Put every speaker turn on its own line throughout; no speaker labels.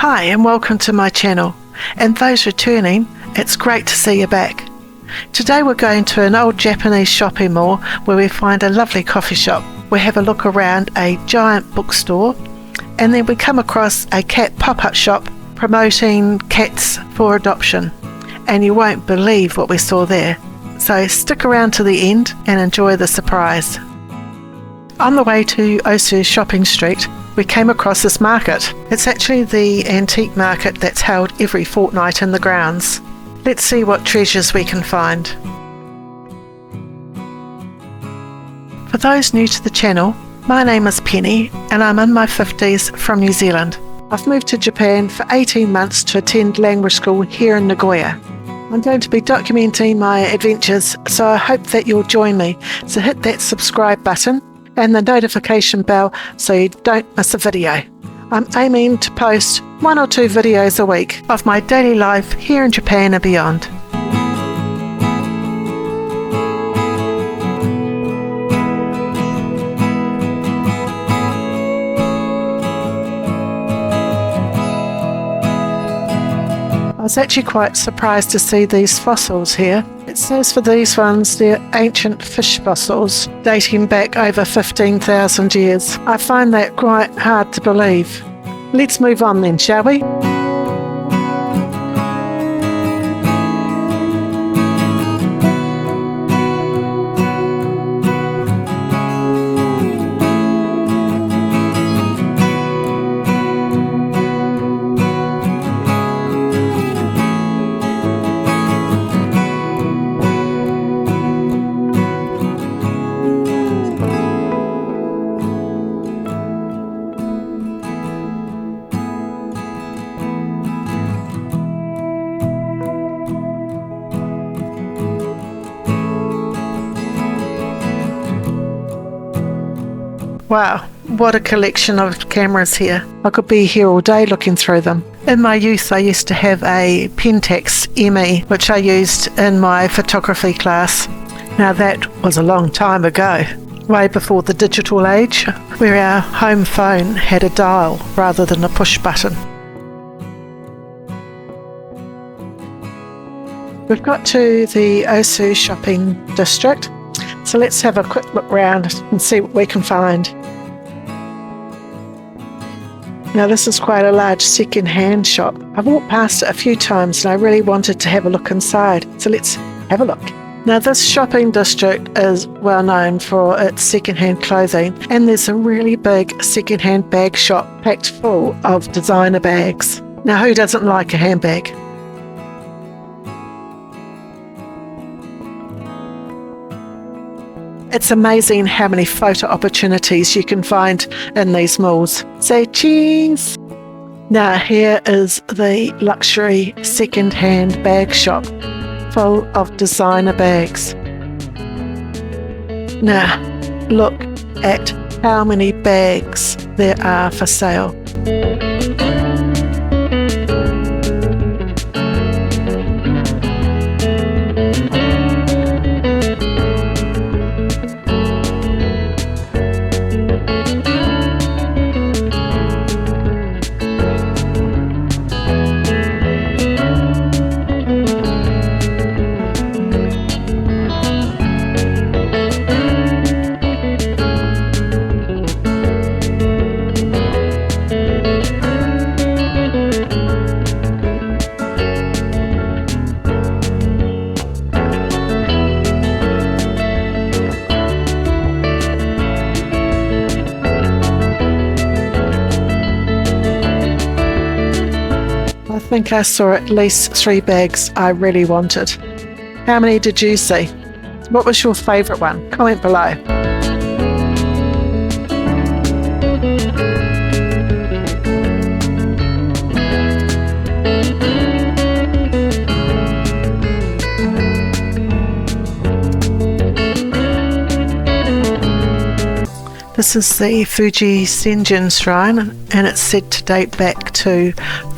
Hi and welcome to my channel, and those returning, it's great to see you back. Today we're going to an old Japanese shopping mall where we find a lovely coffee shop. We have a look around a giant bookstore, and then we come across a cat pop-up shop promoting cats for adoption, and you won't believe what we saw there. So stick around to the end and enjoy the surprise. On the way to Osu Shopping Street, we came across this market. It's actually the antique market that's held every fortnight in the grounds. Let's see what treasures we can find. For those new to the channel, my name is Pennie and I'm in my 50s from New Zealand. I've moved to Japan for 18 months to attend language school here in Nagoya. I'm going to be documenting my adventures, so I hope that you'll join me. So hit that subscribe button and the notification bell so you don't miss a video. I'm aiming to post 1 or 2 videos a week of my daily life here in Japan and beyond. I was actually quite surprised to see these fossils here. It says for these ones they're ancient fish fossils dating back over 15,000 years. I find that quite hard to believe. Let's move on then, shall we? Wow, what a collection of cameras here. I could be here all day looking through them. In my youth I used to have a Pentax ME which I used in my photography class. Now that was a long time ago, way before the digital age, where our home phone had a dial rather than a push button. We've got to the Osu shopping district, so let's have a quick look round and see what we can find. Now this is quite a large second-hand shop. I've walked past it a few times and I really wanted to have a look inside, so let's have a look. Now this shopping district is well known for its second-hand clothing, and there's a really big second-hand bag shop packed full of designer bags. Now who doesn't like a handbag? It's amazing how many photo opportunities you can find in these malls. Say cheese! Now here is the luxury second-hand bag shop full of designer bags. Now look at how many bags there are for sale. I think I saw at least 3 bags I really wanted. How many did you see? What was your favourite one? Comment below. This is the Fuji Sengen Shrine, and it's said to date back to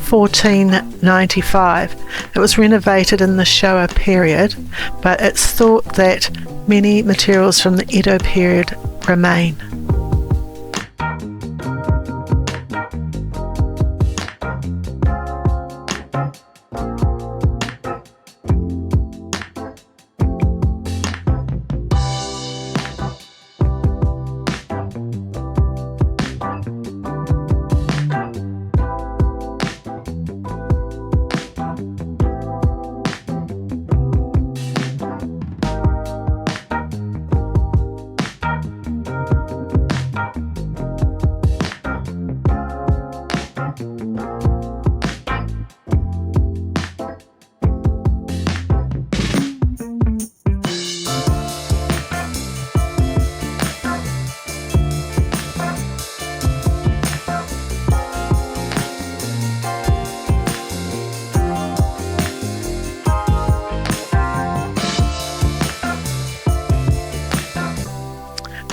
1495. It was renovated in the Showa period, but it's thought that many materials from the Edo period remain.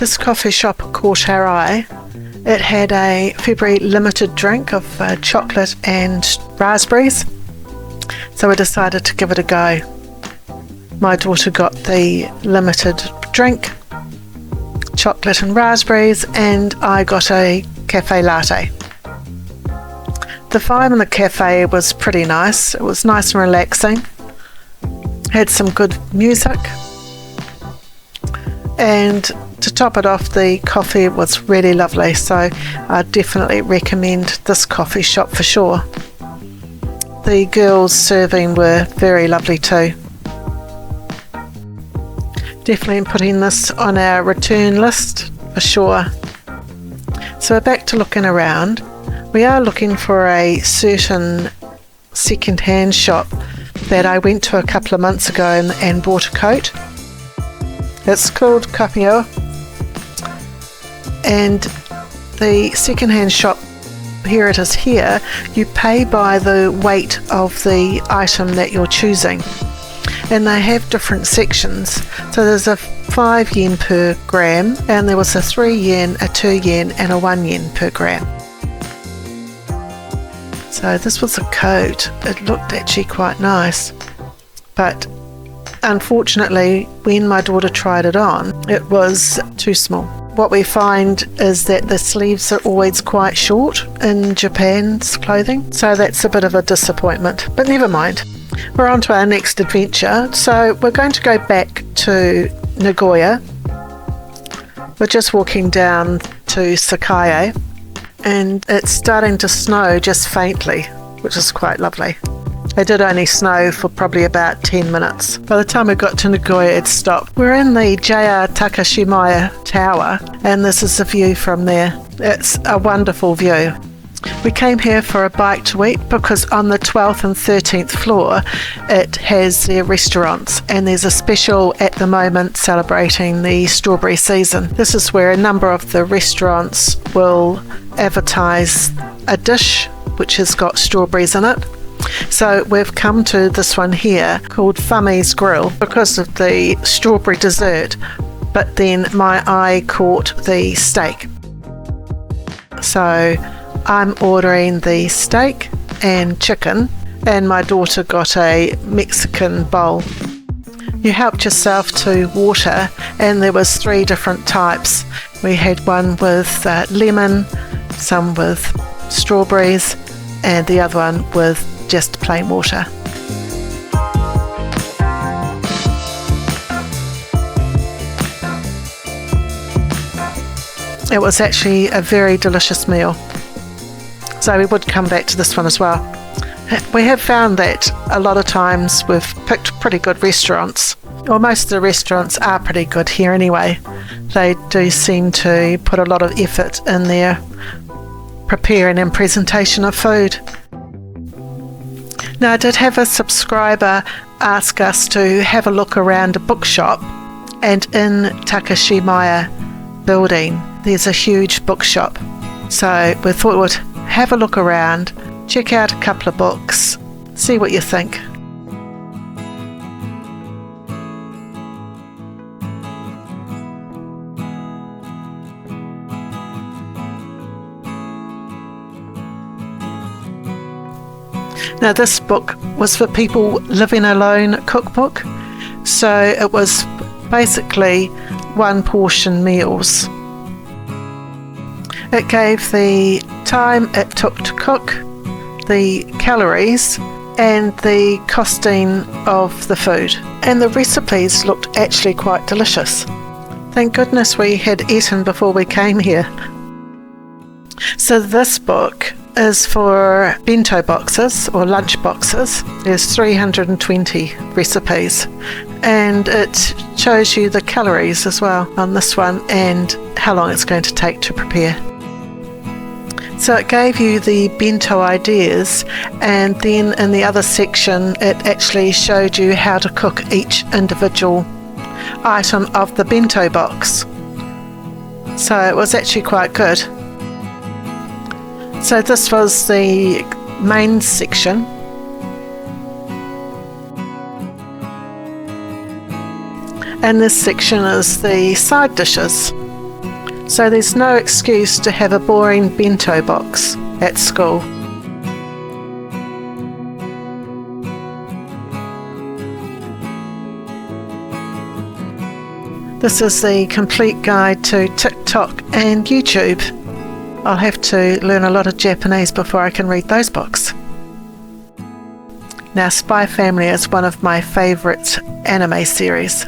This coffee shop caught our eye. It had a February limited drink of chocolate and raspberries, so we decided to give it a go. My daughter got the limited drink, chocolate and raspberries, and I got a cafe latte. The vibe in the cafe was pretty nice. It was nice and relaxing. Had some good music. And to top it off, the coffee was really lovely, so I definitely recommend this coffee shop for sure. The girls serving were very lovely too. Definitely putting this on our return list for sure. So we're back to looking around. We are looking for a certain second-hand shop that I went to a couple of months ago and bought a coat. It's called Popup, and the second-hand shop, here it is here, you pay by the weight of the item that you're choosing. And they have different sections. So there's a 5 yen per gram, and there was a 3 yen, a 2 yen, and a 1 yen per gram. So this was a coat. It looked actually quite nice, but unfortunately when my daughter tried it on, it was too small. What we find is that the sleeves are always quite short in Japan's clothing, so that's a bit of a disappointment, but never mind. We're on to our next adventure. So we're going to go back to Nagoya. We're just walking down to Sakae, and it's starting to snow just faintly, which is quite lovely. It did only snow for probably about 10 minutes. By the time we got to Nagoya, it stopped. We're in the JR Takashimaya Tower, and this is the view from there. It's a wonderful view. We came here for a bite to eat because on the 12th and 13th floor it has their restaurants, and there's a special at the moment celebrating the strawberry season. This is where a number of the restaurants will advertise a dish which has got strawberries in it. So we've come to this one here called Fumi's Grill because of the strawberry dessert, but then my eye caught the steak. So I'm ordering the steak and chicken, and my daughter got a Mexican bowl. You helped yourself to water, and there was 3 different types. We had one with lemon, some with strawberries, and the other one with just plain water. It was actually a very delicious meal, so we would come back to this one as well. We have found that a lot of times we've picked pretty good restaurants, or most of the restaurants are pretty good here anyway. They do seem to put a lot of effort in their preparing and presentation of food. Now, I did have a subscriber ask us to have a look around a bookshop, and in Takashimaya building there's a huge bookshop. So we thought we'd have a look around, check out a couple of books, see what you think. Now, this book was for people living alone cookbook, so it was basically 1 portion meals. It gave the time it took to cook, the calories, and the costing of the food. And the recipes looked actually quite delicious. Thank goodness we had eaten before we came here. So this book is for bento boxes or lunch boxes. There's 320 recipes, and it shows you the calories as well on this one and how long it's going to take to prepare. So it gave you the bento ideas, and then in the other section it actually showed you how to cook each individual item of the bento box. So it was actually quite good. So this was the main section. And this section is the side dishes. so there's no excuse to have a boring bento box at school. This is the complete guide to TikTok and YouTube. I'll have to learn a lot of Japanese before I can read those books. Now, Spy Family is one of my favourite anime series.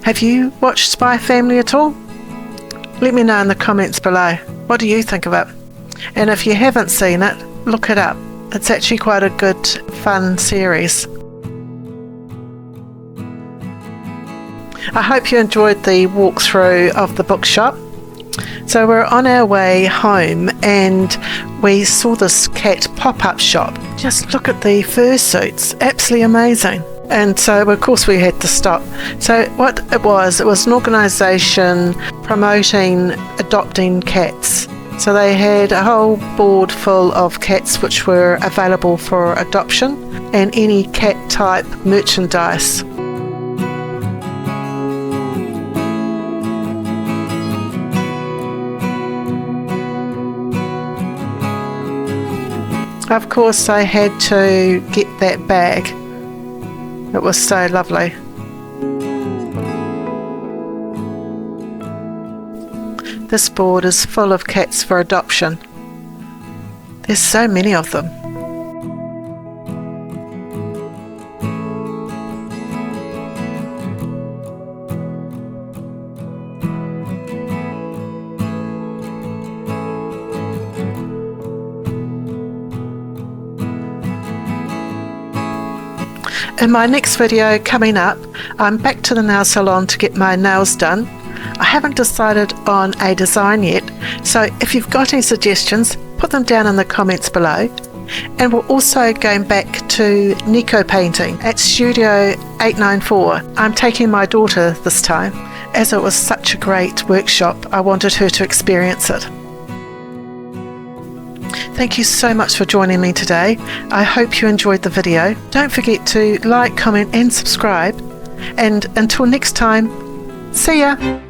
Have you watched Spy Family at all? Let me know in the comments below. What do you think of it? And if you haven't seen it, look it up. It's actually quite a good, fun series. I hope you enjoyed the walkthrough of the bookshop. So we're on our way home and we saw this cat pop-up shop. Just look at the fursuits, absolutely amazing. And so of course we had to stop. So what it was an organisation promoting adopting cats. So they had a whole board full of cats which were available for adoption and any cat type merchandise. Of course I had to get that bag. It was so lovely. This board is full of cats for adoption. There's so many of them. In my next video coming up, I'm back to the nail salon to get my nails done. I haven't decided on a design yet, so if you've got any suggestions, put them down in the comments below. And we're also going back to Nico painting at Studio 894. I'm taking my daughter this time. As it was such a great workshop, I wanted her to experience it. Thank you so much for joining me today. I hope you enjoyed the video. Don't forget to like, comment and subscribe. And until next time, see ya!